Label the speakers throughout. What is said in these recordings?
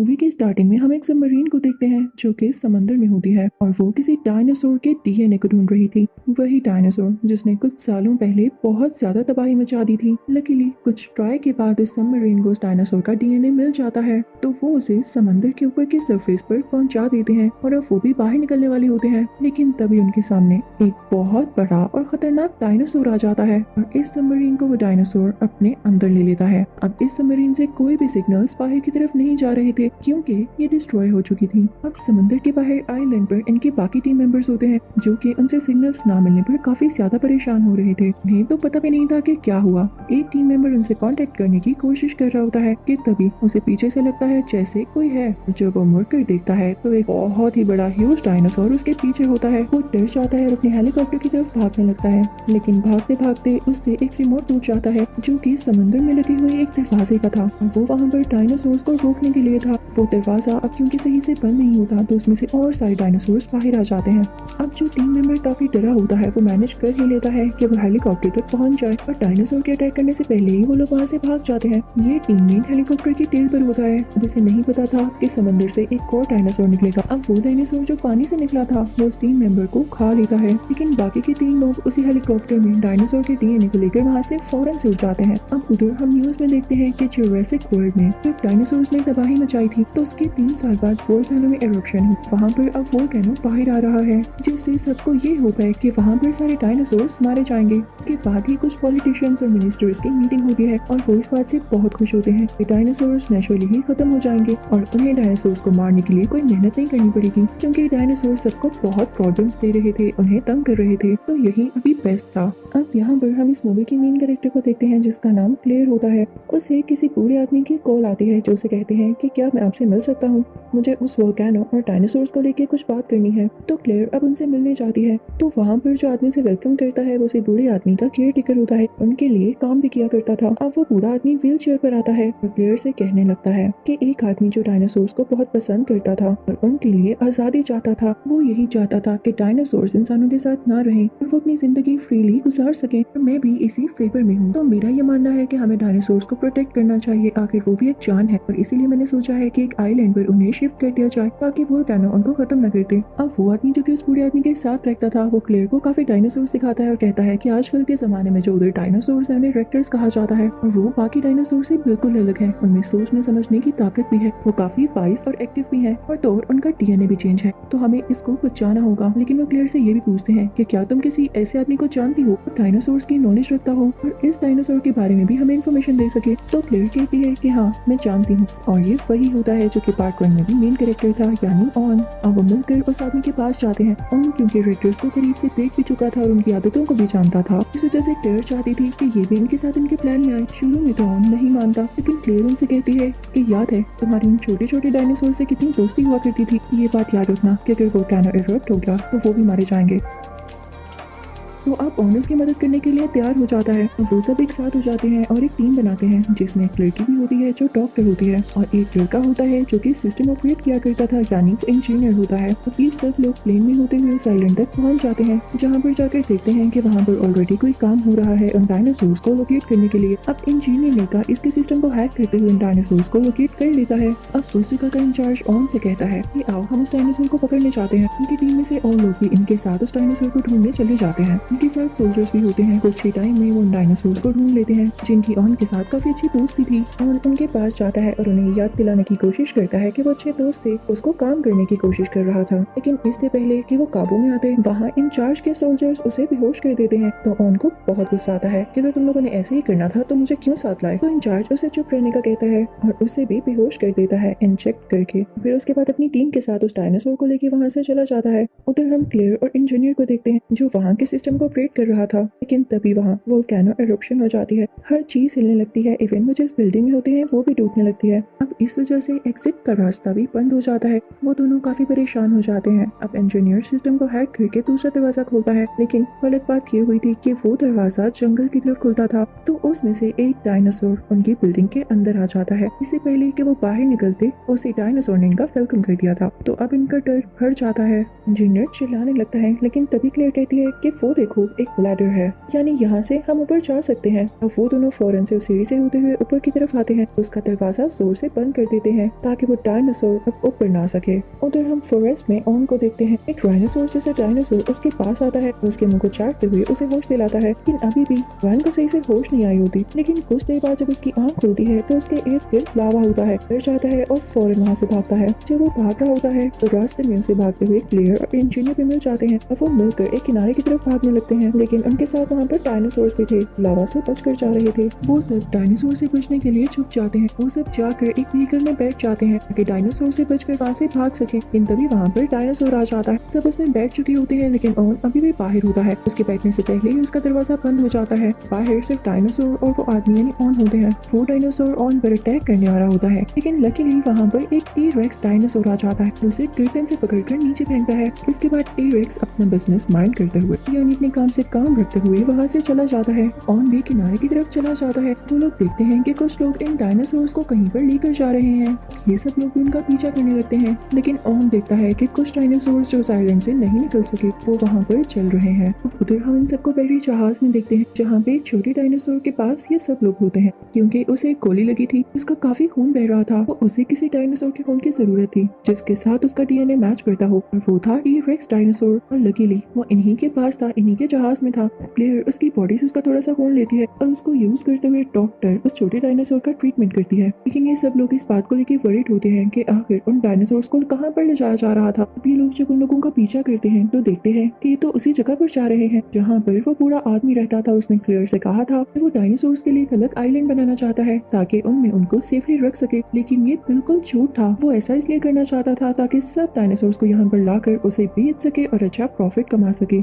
Speaker 1: Movie के starting में हम एक सबमरीन को देखते हैं जो कि समंदर में होती है और वो किसी डायनासोर के डीएनए को ढूंढ रही थी। वही डायनासोर जिसने कुछ सालों पहले बहुत ज्यादा तबाही मचा दी थी। लकीली कुछ ट्राई के बाद इस सबमरीन को उस डायनासोर का डीएनए मिल जाता है तो वो उसे समंदर के ऊपर के सरफेस पर पहुंचा देते हैं और अब वो भी बाहर निकलने वाले होते हैं। लेकिन तभी उनके सामने एक बहुत बड़ा और खतरनाक डायनासोर आ जाता है और इस सबमरीन को वो डायनासोर अपने अंदर ले लेता है। अब इस सबमरीन से कोई भी सिग्नल्स बाहर की तरफ नहीं जा रहे थे क्योंकि ये डिस्ट्रॉय हो चुकी थी। अब समंदर के बाहर आइलैंड पर इनके बाकी टीम मेंबर्स होते हैं जो कि उनसे सिग्नल्स ना मिलने पर काफी ज्यादा परेशान हो रहे थे। उन्हें तो पता भी नहीं था कि क्या हुआ। एक टीम मेंबर उनसे कांटेक्ट करने की कोशिश कर रहा होता है कि तभी उसे पीछे से लगता है जैसे कोई है। जब वो मुड़कर देखता है तो एक बहुत ही बड़ा ह्यूज डायनासोर उसके पीछे होता है। वो डर जाता है और अपने हेलीकॉप्टर की तरफ भागने लगता है, लेकिन भागते भागते उससे एक रिमोट टूट जाता है जो कि समंदर में लगे हुए एक दरवाजे का था। वो वहाँ पर डायनासोर्स को रोकने के लिए था। वो दरवाजा अब क्योंकि सही से बंद नहीं होता तो उसमें से और सारे डायनासोर्स बाहर आ जाते हैं। अब जो टीम मेंबर काफी डरा होता है वो मैनेज कर ही लेता है कि वो हेलीकॉप्टर तक पहुंच जाए और डायनासोर के अटैक करने से पहले ही वो लोग वहाँ से भाग जाते हैं। ये टीममेट हेलीकॉप्टर की टेल पर होता है। अब इसे नहीं पता था कि समंदर से एक और डायनासोर निकलेगा। अब वो डायनासोर जो पानी से निकला था वो उस टीम मेंबर को खा लेता है, लेकिन बाकी के 3 लोग उसी हेलीकॉप्टर में डायनासोर के डीएनए को लेकर वहाँ से फौरन से उड़ जाते हैं। अब उधर हम न्यूज में देखते हैं कि जुरासिक वर्ल्ड में जब डायनासोर्स ने तबाही मचाई थी तो उसके 3 साल बाद वोल्केनो में एरप्शन हुई। वहाँ पर अब वोल्केनो बाहर आ रहा है जिससे सबको ये होप है कि वहाँ पर सारे डायनासोर्स मारे जाएंगे। इसके बाद ही कुछ पॉलिटिशियंस और मिनिस्टर्स की मीटिंग होती है और वो इस बात से बहुत खुश होते हैं कि डायनासोर्स नेचुरली ही खत्म हो जाएंगे और उन्हें डायनासोर्स को मारने के लिए कोई मेहनत नहीं करनी पड़ेगी क्योंकि डायनासोर सबको बहुत प्रॉब्लम्स दे रहे थे, उन्हें तंग कर रहे थे, तो यही अभी बेस्ट था। अब यहाँ पर हम इस मूवी की मेन कैरेक्टर को देखते हैं जिसका नाम क्लेयर होता है। उसे किसी बूढ़े आदमी की कॉल आती है जो उसे कहते हैं कि क्या मैं आपसे मिल सकता हूँ, मुझे उस वोल्केनो और डायनासोर्स को लेकर कुछ बात करनी है। तो क्लेयर अब उनसे मिलने जाती है तो वहाँ पर जो आदमी से वेलकम करता है वो उसे बूढ़े आदमी का केयर टेकर होता है, उनके लिए काम भी किया करता था। अब वो बूढ़ा आदमी व्हील चेयर पर आता है और क्लेयर से कहने लगता है कि एक आदमी जो डायनासोर्स को बहुत पसंद करता था और उनके लिए आजादी चाहता था, वो यही चाहता था कि डायनासोर्स इंसानों के साथ ना रहें और वो अपनी जिंदगी फ्रीली गुजार सके। और मैं भी इसी फेवर में हूँ। तो मेरा ये मानना है कि हमें डायनासोर्स को प्रोटेक्ट करना चाहिए, आखिर वो भी एक जान है और इसीलिए मैंने सोचा है कि एक आइलैंड पर उन्हें शिफ्ट कर दिया जाए ताकि वोल्केनो उनको खत्म न कर दे। अब वो आदमी जो कि उस बूढ़े आदमी के साथ रहता था वो क्लेयर को काफी डायनासोर्स दिखाता है और कहता है कि आजकल के जमाने में जो उधर डायनासोर्स है उन्हें रेप्टर्स कहा जाता है और वो बाकी डायनासोर से बिल्कुल अलग है, उनमें सोचने समझने की ताकत भी है, वो काफी वाइज और एक्टिव भी है और तो और उनका डीएनए भी चेंज है, तो हमें इसको बचाना होगा। लेकिन वो क्लेयर से ये भी पूछते हैं कि क्या तुम किसी ऐसे आदमी को जानती हो और डायनासोर्स की नॉलेज रखता हो और इस डायनासोर के बारे में भी हमें इन्फॉर्मेशन दे सके। तो क्लेयर कहती है कि हाँ मैं जानती हूँ और ये वही होता है जो कि पार्ट 1 में भी मेन कैरेक्टर था यानी ऑन। अब वो मिलकर उस आदमी के पास जाते हैं। ऑन क्योंकि रेप्टर्स को करीब से देख भी चुका था और उनकी आदतों को भी जानता था, इस वजह से क्लेयर चाहती थी कि ये भी इनके साथ इनके प्लान में आए। शुरू में तो ऑन नहीं मानता लेकिन क्लेयर उनसे कहती है कि याद है तुम्हारी उन छोटे छोटे डायनासोर से कितनी दोस्ती हुआ करती थी, ये बात याद रखना कि अगर वोल्केनो इरप्ट हो गया तो वो भी मारे जाएंगे। तो अब ऑनर्स की मदद करने के लिए तैयार हो जाता है। वो सब एक साथ हो जाते हैं और एक टीम बनाते हैं जिसमें एक लड़की भी होती है जो डॉक्टर होती है और एक लड़का होता है जो कि सिस्टम ऑपरेट किया करता था यानी वो इंजीनियर होता है। और ये सब लोग प्लेन में होते हुए उस आइलैंड तक पहुंच जाते हैं जहाँ पर जाकर देखते हैं कि वहाँ पर ऑलरेडी कोई काम हो रहा है उन डायनासोर्स को लोकेट करने के लिए। अब इंजीनियर लड़का इसके सिस्टम को हैक करते हुए डायनासोर्स को लोकेट कर लेता है। अब दूसरी का इंचार्ज ऑन से कहता है कि आओ हम उस डायनासोर को पकड़ने चाहते हैं। उनकी टीम में से और लोग भी इनके साथ उस डायनासोर को ढूंढने चले जाते हैं। उनके साथ सोल्जर्स भी होते हैं। कुछ ही टाइम में वो डायनासोर्स को ढूंढ लेते हैं जिनकी ऑन के साथ काफी अच्छी दोस्ती थी। ऑन उनके पास जाता है और उन्हें याद दिलाने की कोशिश करता है कि वो अच्छे दोस्त थे, उसको काम करने की कोशिश कर रहा था। लेकिन इससे पहले कि वो काबू में आते वहाँ इंचार्ज के सोल्जर्स उसे बेहोश कर देते हैं। तो ऑन को बहुत गुस्सा आता है कि अगर तुम लोगों ने ऐसे ही करना था तो मुझे क्यों साथ लाए। तो इंचार्ज उसे चुप रहने का कहता है और उसे भी बेहोश कर देता है इंजेक्ट करके। फिर उसके बाद अपनी टीम के साथ उस डायनासोर को लेके वहाँ से चला जाता है। उधर हम क्लेयर और इंजीनियर को देखते हैं जो वहाँ के सिस्टम को ऑपरेट कर रहा था। लेकिन तभी वहाँ वोल्केनो एरप्शन हो जाती है, हर चीज हिलने लगती है, इवन वो जिस बिल्डिंग में होते हैं वो भी टूटने लगती है। अब इस वजह से एग्जिट का रास्ता भी बंद हो जाता है। वो दोनों काफी परेशान हो जाते हैं। अब इंजीनियर सिस्टम को हैक करके दूसरा दरवाजा खोलता है, लेकिन गलत बात ये हुई थी कि वो दरवाजा जंगल की तरफ खुलता था तो उसमें से एक डायनासोर उनकी बिल्डिंग के अंदर आ जाता है। इससे पहले कि वो बाहर निकलते उसी डायनासोर ने इनका वेलकम कर दिया था। तो अब इनका डर भर जाता है। इंजीनियर चिल्लाने लगता है लेकिन तभी क्लेयर कहती है कि वो देखो देखो एक लैडर है, यानी यहाँ से हम ऊपर जा सकते हैं। अब वो दोनों फौरन से उस सीढ़ी से होते हुए ऊपर की तरफ आते हैं, उसका दरवाजा जोर से बंद कर देते हैं ताकि वो डायनासोर अब ऊपर ना सके। उधर हम फॉरेस्ट में ऑन को देखते हैं। एक राइनोसोर जैसा डायनासोर उसके पास आता है और उसके मुंह को चाटते हुए उसे होश दिलाता है, लेकिन अभी भी वैन को सही से होश नहीं आई होती। लेकिन कुछ देर बाद जब उसकी आंख खुलती है तो उसके इर्द गिर्द लावा होता है, डर जाता है और फौरन वहाँ से भागता है। जब वो भाग रहा होता है तो रास्ते में उसे भागते हुए क्लेयर और इंजीनियर भी मिल जाते हैं और वो मिलकर एक किनारे की तरफ भागने लगते हैं, लेकिन उनके साथ वहाँ पर डायनासोर्स भी थे, लावा से बचकर जा रहे थे। वो सब डायनासोर से बचने के लिए छुप जाते हैं। वो सब जाकर एक व्हीकल में बैठ जाते हैं ताकि डायनासोर से बचकर वहाँ से भाग सके। लेकिन तभी वहाँ पर डायनासोर आ जाता है। सब उसमें बैठ चुके होते हैं, लेकिन ऑन अभी भी बाहर होता है। उसके बैठने से पहले ही उसका दरवाजा बंद हो जाता है। बाहर सिर्फ डायनासोर और वो आदमी यानी ऑन होते हैं। वो डायनासोर ऑन पर अटैक करने आ रहा होता है, लेकिन लकीली वहाँ पर एक टी-रेक्स डायनासोर आ जाता है, उसे गर्दन से पकड़कर नीचे फेंकता है। इसके बाद टी-रेक्स अपना बिजनेस माइंड करते हुए यानी अपने काम से काम रखते हुए वहाँ से चला जाता है। ऑन भी किनारे की तरफ चला जाता है। वो लोग देखते हैं कि कुछ लोग इन डायनासोर्स को कहीं पर लेकर जा रहे हैं। ये सब लोग भी उनका पीछा करने लगते हैं, लेकिन ऑन देखता है कि कुछ डायनासोर्स जो आइलैंड से नहीं निकल सके वो वहाँ पर चल रहे हैं। उधर हम इन सबको बहरी जहाज में देखते हैं, जहाँ पे एक छोटे डायनासोर के पास ये सब लोग होते हैं, क्योंकि उसे एक गोली लगी थी, उसका काफी खून बह रहा था। तो उसे किसी डायनासोर के खून की जरूरत थी जिसके साथ उसका डीएनए मैच करता हो, और वो था टी-रेक्स डायनासोर। और लकीली वो इन्हीं के पास था, इन्हीं के जहाज में था। क्लेयर उसकी बॉडी से उसका थोड़ा सा खून लेती है और उसको यूज करते हुए डॉक्टर उस छोटे डायनासोर का ट्रीटमेंट करती है। लेकिन ये सब लोग इस बात को लेकर वरीड होते हैं कि आखिर उन डायनासोर्स को कहाँ पर ले जाया जा रहा था। ये लोग जब उन लोगों का पीछा करते हैं तो देखते हैं कि ये तो उसी जगह पर जा रहे हैं जहाँ पर वो बूढ़ा आदमी रहता था। उसने क्लेयर से कहा था कि वो डायनासोर्स के लिए एक अलग आइलैंड बनाना चाहता है ताकि उनमें उनको सेफली रख सके, लेकिन ये बिल्कुल झूठ था। वो ऐसा इसलिए करना चाहता था ताकि सब डायनासोर्स को यहाँ पर लाकर उसे बेच सके और अच्छा प्रॉफिट कमा सके।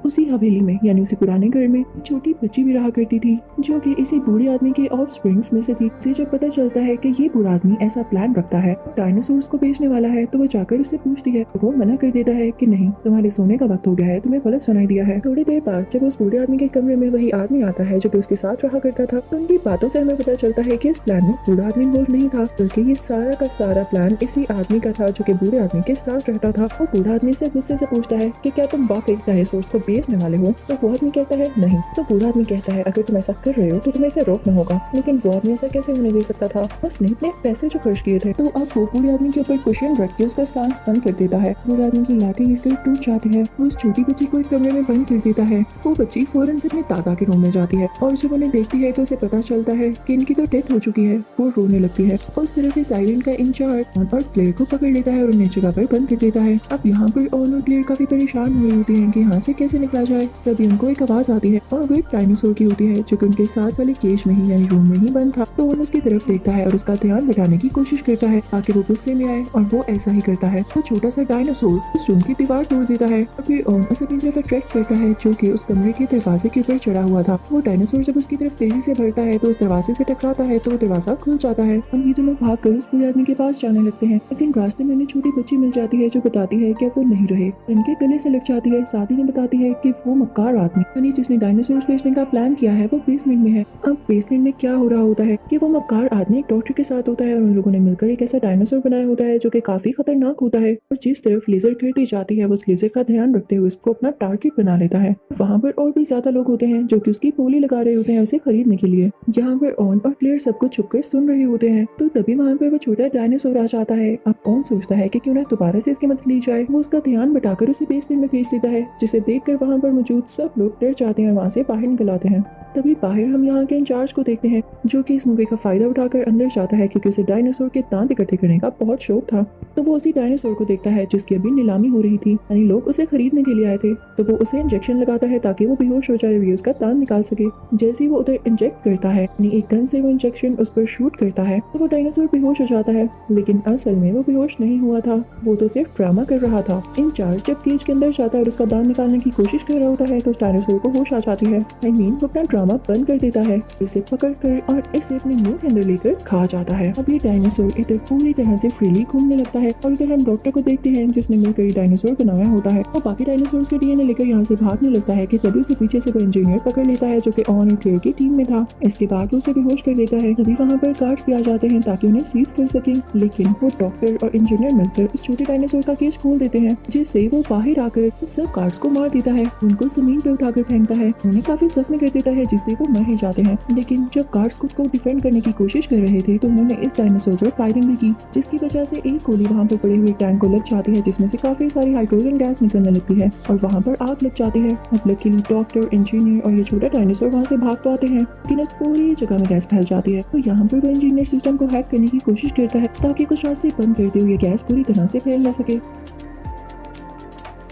Speaker 1: उसी हवेली में यानी उसी पुराने घर में एक छोटी बच्ची भी रहा करती थी, जो कि इसी बूढ़े आदमी के ऑफ स्प्रिंग्स में से थी। इसे जब पता चलता है कि ये बूढ़ा आदमी ऐसा प्लान रखता है, डायनासोर्स को बेचने वाला है, तो वो जाकर उससे पूछती है। तो वो मना कर देता है कि नहीं, तुम्हारे सोने का वक्त हो गया है, तुम्हें गलत सुनाई दिया है। थोड़ी देर बाद जब उस बूढ़े आदमी के कमरे में वही आदमी आता है जो कि उसके साथ रहा करता था, तो उनकी बातों से हमें पता चलता है कि इस प्लान में बूढ़ा आदमी इन्वॉल्व नहीं था, बल्कि ये सारा का सारा प्लान इसी आदमी का था जो कि बूढ़े आदमी के साथ रहता था। वो बूढ़ा आदमी से गुस्से से पूछता है कि क्या तुम वाकई डायनासोर्स को बेचने वाले हो? तो वो आदमी कहता है नहीं। तो बूढ़ा आदमी कहता है अगर तुम ऐसा कर रहे हो तो तुम्हें इसे रोकना होगा, लेकिन वो आदमी ऐसा कैसे होने दे सकता था? उसने इतने पैसे जो खर्च किए थे। तो अब वो बूढ़े आदमी के ऊपर कुशन रख के उसका सांस बंद कर देता है। बूढ़े आदमी की लाठी गिरकर टूट जाती है। वो उस छोटी बच्ची को एक कमरे में बंद कर देता है। वो बच्ची फौरन से अपने दादा के रूम में जाती है और जब उन्हें देखती है तो उसे पता चलता है कि इनकी तो डेथ हो चुकी है। वो रोने लगती है। उस तरफ इस आइलैंड का इंचार्ज ऑन और क्लेयर को पकड़ लेता है और उन्हें जगह पर बंद कर देता है। अब यहाँ पर ऑन और क्लेयर काफी परेशान हुए होते हैं कि यहाँ से कैसे निकला जाए। तभी उनको एक आवाज आती है और वो एक डायनासोर की होती है जो कि उनके साथ वाले केज में ही यानी रूम में ही बंद था। तो वो उसकी तरफ देखता है और उसका ध्यान बटाने की कोशिश करता है ताकि वो गुस्से में आए, और वो ऐसा ही करता है। तो छोटा सा डायनासोर उस रूम की दीवार तोड़ देता है और फिर ऑन उसे अपनी तरफ अट्रैक्ट करता है जो कि उस कमरे के दरवाजे के ऊपर चढ़ा हुआ था। वो डायनासोर जब उसकी तरफ तेजी से बढ़ता है तो उस दरवाजे से टकराता है तो वो दरवाजा खुल जाता है। हम ये दोनों भाग कर उस बूढ़े आदमी के पास जाने लगते हैं, लेकिन रास्ते में उन्हें छोटी बच्ची मिल जाती है जो बताती है कि वो नहीं रहे। इनके गले से लग जाती है। साथ ही में बताती है कि वो मक्कार आदमी यानी जिसने डायनासोर बेचने का प्लान किया है वो बेसमेंट में है। अब बेसमेंट में क्या हो रहा होता है कि वो मक्कार आदमी एक डॉक्टर के साथ होता है और उन लोगों ने मिलकर एक ऐसा डायनासोर बनाया होता है जो कि काफी खतरनाक होता है, और जिस तरफ लेजर गिरती जाती है वो उस लेजर का ध्यान रखते हुए उसको अपना टारगेट बना लेता है। वहाँ पर और भी ज्यादा लोग होते हैं जो कि उसकी बोली लगा रहे होते हैं उसे खरीदने के लिए। यहाँ पर ऑन और क्लेयर सब कुछ छुपकर सुन रहे होते हैं। तो तभी वहाँ पर वो छोटा डायनासोर आ जाता है। अब ऑन सोचता है कि क्यों ना दोबारा से इसकी मदद ली जाए। वो उसका ध्यान बटाकर उसे बेसमेंट में भेज देता है, जिसे देखकर वहाँ पर मौजूद सब लोग डर जाते हैं और वहाँ से बाहर निकल आते हैं। तभी बाहर हम यहाँ के इंचार्ज को देखते हैं जो कि इस मौके का फायदा उठाकर अंदर जाता है क्योंकि उसे डायनासोर के दांत इकट्ठे करने का बहुत शौक था। तो वो उसी डायनासोर को देखता है जिसकी अभी नीलामी हो रही थी, यानी लोग उसे खरीदने के लिए आए थे। तो वो उसे इंजेक्शन लगाता है ताकि वो बेहोश हो जाए और ये उसका दांत निकाल सके। जैसे ही वो उधर इंजेक्ट करता है यानी एक गन से वो इंजेक्शन उस पर शूट करता है तो वो डायनासोर बेहोश हो जाता है, लेकिन असल में वो बेहोश नहीं हुआ था, वो तो सिर्फ ड्रामा कर रहा था। इंचार्ज जब केज के अंदर जाता है और उसका दांत निकालने की कोशिश कर रहा होता है तो उस डायनासोर को होश आ जाती है। वो अपना ड्रामा मामा बंद कर देता है, इसे पकड़कर और इसे अपने मुंह के अंदर लेकर खा जाता है। अब ये डायनासोर इधर पूरी तरह से फ्रीली घूमने लगता है और इधर हम डॉक्टर को देखते हैं जिसने मिलकर ये डायनासोर बनाया होता है और बाकी डायनासोर्स के डीएनए लेकर यहाँ से भागने लगता है कि तभी उसे पीछे से वो इंजीनियर पकड़ लेता है जो कि ऑन और क्लेयर की टीम में था। इसके बाद वो उसे बेहोश कर देता है। तभी वहाँ पर गार्ड्स भी आ जाते हैं ताकि उन्हें सीज कर सकें, लेकिन वो डॉक्टर और इंजीनियर मिलकर उस छोटे डायनासोर का केज खोल देते हैं जिससे वो बाहर आकर सब गार्ड्स को मार देता है, उनको जमीन पर उठाकर फेंकता है, उन्हें काफी जख्मी कर देता है जिससे वो मर ही जाते हैं। लेकिन जब गार्ड्स खुद को डिफेंड करने की कोशिश कर रहे थे तो उन्होंने इस डायनासोर पर फायरिंग भी की जिसकी वजह से एक गोली वहाँ पर पड़े हुए टैंक को लग जाती है जिसमें से काफी सारी हाइड्रोजन गैस निकलने लगती है और वहाँ पर आग लग जाती है। अब लकीली डॉक्टर, इंजीनियर और ये छोटा डायनासोर वहाँ से भाग तो आते हैं लेकिन उस पूरी जगह में गैस फैल जाती है। तो यहाँ पर वो इंजीनियर सिस्टम को हैक करने की कोशिश करता है ताकि कुछ रास्ते बंद करते हुए गैस पूरी तरह से फैल न सके।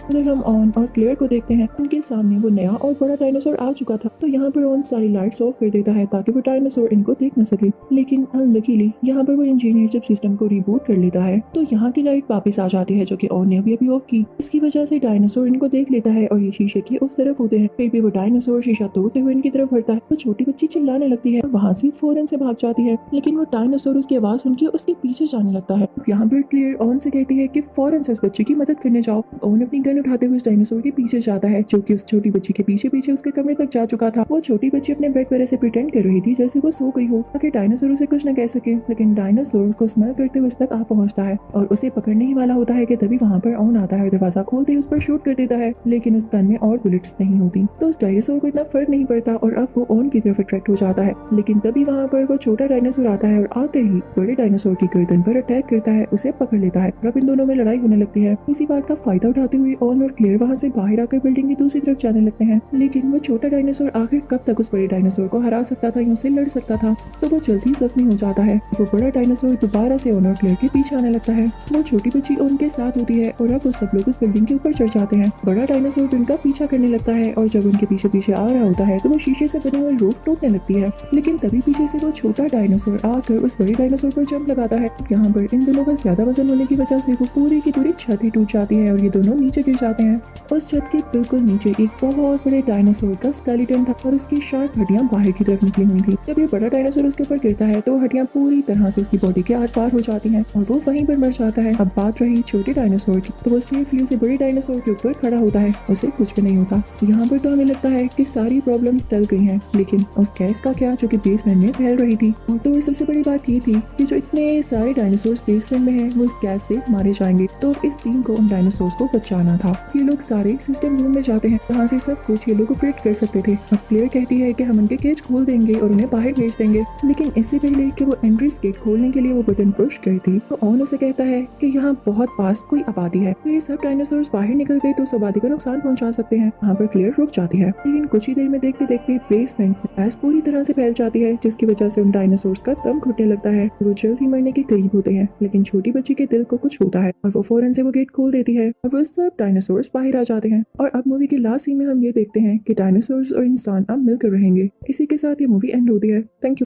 Speaker 1: उधर हम ऑन और क्लेयर को देखते हैं, उनके सामने वो नया और बड़ा डायनासोर आ चुका था। तो यहाँ पर ऑन सारी लाइट्स ऑफ कर देता है ताकि वो डायनासोर इनको देख न सके, लेकिन अनलकीली यहाँ पर वो इंजीनियर जब सिस्टम को रिबूट कर लेता है तो यहाँ की लाइट वापस आ जाती है जो कि ऑन ने अभी ऑफ की। इसकी वजह से डायनासोर इनको देख लेता है और ये शीशे की उस तरफ होते हैं। फिर भी वो डायनासोर शीशा तोड़ते हुए इनकी तरफ बढ़ता है तो छोटी बच्ची चिल्लाने लगती है, वहाँ से फौरन से भाग जाती है, लेकिन वो डायनासोर उसकी आवाज सुन के उसके पीछे जाने लगता है। यहाँ पर क्लियर ऑन से कहती है कि फौरन से उस बच्चे की मदद करने जाओ। ऑन अपनी गन उठाते हुए उस डायनासोर के पीछे जाता है जो कि उस छोटी बच्ची के पीछे पीछे उसके कमरे तक जा चुका था। वो छोटी बच्ची अपने बेड पर ऐसे प्रिटेंड कर रही थी जैसे वो सो गई हो ताकि डायनासोर उसे कुछ न कह सके, लेकिन डायनासोर को स्मेल करते हुए उस तक आ पहुंचता है और उसे पकड़ने ही वाला होता है कि तभी वहाँ पर ऑन आता है, दरवाजा खोलते ही उस पर शूट कर देता है, लेकिन उस गन में और बुलेट्स नहीं होती। तो उस डायनासोर को इतना फर्क नहीं पड़ता और अब वो ऑन की तरफ अट्रैक्ट हो जाता है, लेकिन तभी वहाँ पर वो छोटा डायनासोर आता है और आते ही बड़े डायनासोर की गर्दन पर अटैक करता है, उसे पकड़ लेता है और अब इन दोनों में लड़ाई होने लगती है। इसी बात का फायदा उठाते हुए ऑन और क्लियर वहाँ से बाहर आकर बिल्डिंग की दूसरी तरफ जाने लगते हैं, लेकिन वो छोटा डायनासोर आखिर कब तक उस बड़े डायनासोर को हरा सकता था या उससे लड़ सकता था। तो वो जल्दी जख्मी हो जाता है। वो बड़ा डायनासोर दोबारा से ऑन और क्लियर के पीछे आने लगता है। वो छोटी बच्ची उनके साथ होती है और अब वो सब लोग उस बिल्डिंग के ऊपर चढ़ जाते हैं। बड़ा डायनासोर उनका पीछा करने लगता है और जब उनके पीछे पीछे आ रहा होता है तो वो शीशे से बने हुए रूफ टूटने लगती है, लेकिन तभी पीछे से वो छोटा डायनासोर आकर उस बड़े डायनासोर पर जंप लगाता है। यहाँ पर इन दोनों का ज्यादा वजन होने की वजह से वो पूरी की पूरी छत ही टूट जाती है और ये दोनों नीचे गिर जाते हैं। उस छत के बिल्कुल नीचे एक बहुत बड़े डायनासोर का स्केलेटन था और उसकी शार्प हड्डियां बाहर की तरफ निकली हुई थी। जब ये बड़ा डायनासोर उसके ऊपर गिरता है तो हड्डियां पूरी तरह से उसकी बॉडी के आर पार हो जाती हैं और वो वहीं पर मर जाता है। अब बात रही छोटे डायनासोर की, तो वो सेफली उसे बड़े डायनासोर के ऊपर खड़ा होता है, उसे कुछ भी नहीं होता। यहाँ पर तो हमें लगता है कि सारी प्रॉब्लम्स टल गई हैं, लेकिन उस गैस का क्या जो कि बेसमेंट में फैल रही थी। और तो सबसे बड़ी बात ये थी कि जो इतने सारे डायनासोर बेसमेंट में है वो इस गैस से मारे जाएंगे, तो इस टीम को उन डायनासोर्स को बचाना था। ये लोग सारे सिस्टम रूम में जाते हैं जहाँ से सब कुछ ये लोग ऑपरेट कर सकते थे। अब क्लियर कहती है कि हम उनके केज खोल देंगे और उन्हें बाहर भेज देंगे, लेकिन इससे पहले कि वो एंट्रीज गेट खोलने के लिए वो बटन पुश करती तो ऑन उसे कहता है कि यहाँ बहुत पास कोई आबादी है, तो ये सब डायनासोर्स बाहर निकल गए तो उस आबादी को नुकसान पहुंचा सकते हैं। वहाँ पर क्लियर रुक जाती है, लेकिन कुछ ही देर में देखते देखते बेसमेंट में गैस पूरी तरह से फैल जाती है जिसकी वजह से उन डायनासोर्स का दम घुटने लगता है। वो जल्द ही मरने के करीब होते हैं, लेकिन छोटी बच्ची के दिल को कुछ होता है और वो फौरन से वो गेट खोल देती है और वो सब डायनासोर्स बाहर आ जाते हैं। और अब मूवी के लास्ट सीन में हम ये देखते हैं कि डायनासोर्स और इंसान अब मिलकर रहेंगे। इसी के साथ ये मूवी एंड होती है। Thank you.